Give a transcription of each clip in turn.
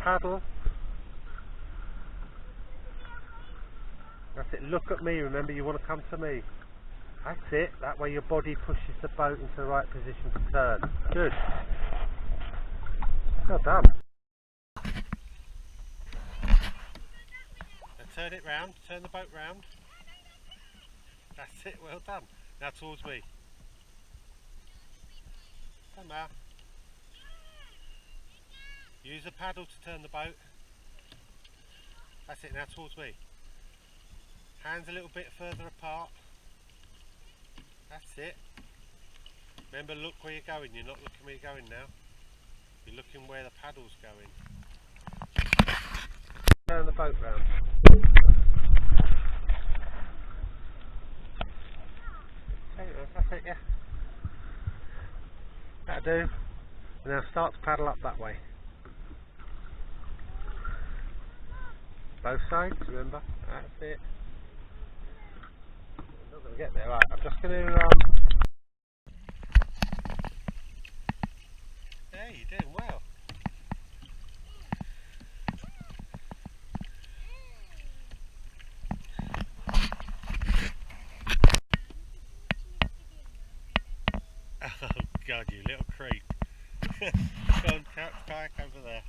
paddle. That's it, look at me, remember you want to come to me. That's it, that way your body pushes the boat into the right position to turn. Good. Well done. Now turn it round, turn the boat round. That's it, well done. Now towards me. Come on. Use the paddle to turn the boat. That's it, now towards me. Hands a little bit further apart. That's it. Remember, look where you're going. You're not looking where you're going now. You're looking where the paddle's going. Turn the boat round. That's it, yeah. That'll do. And now start to paddle up that way. Both sides, remember? That's it. I'm not going to get there. Right, I'm just going to... Hey, you're doing well. Oh God, you little creep. Go on, kayak over there.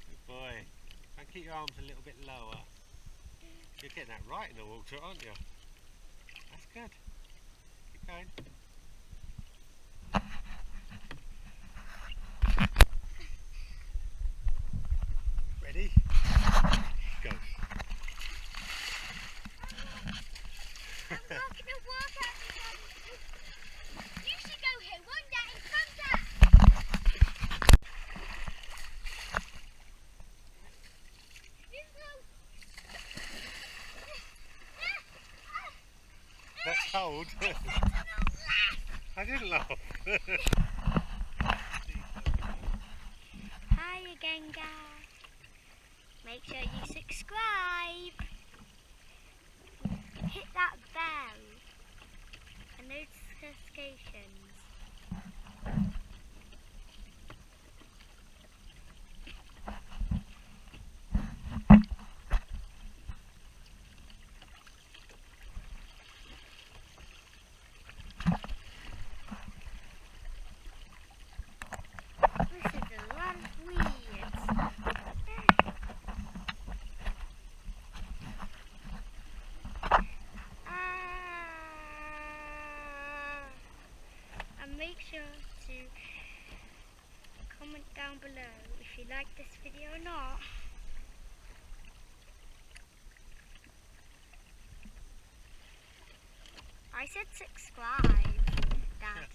Good boy. And keep your arms a little bit lower. You're getting that right in the water, aren't you? That's good. Keep going. Ready? Go. I'm not gonna walk out because you should go here one day in front of. That's cold. I didn't laugh. Hi again, guys. Make sure you subscribe. Hit that bell and notifications. This is a lot of weeds. And make sure to comment down below if you like this video or not. I said subscribe, Dad.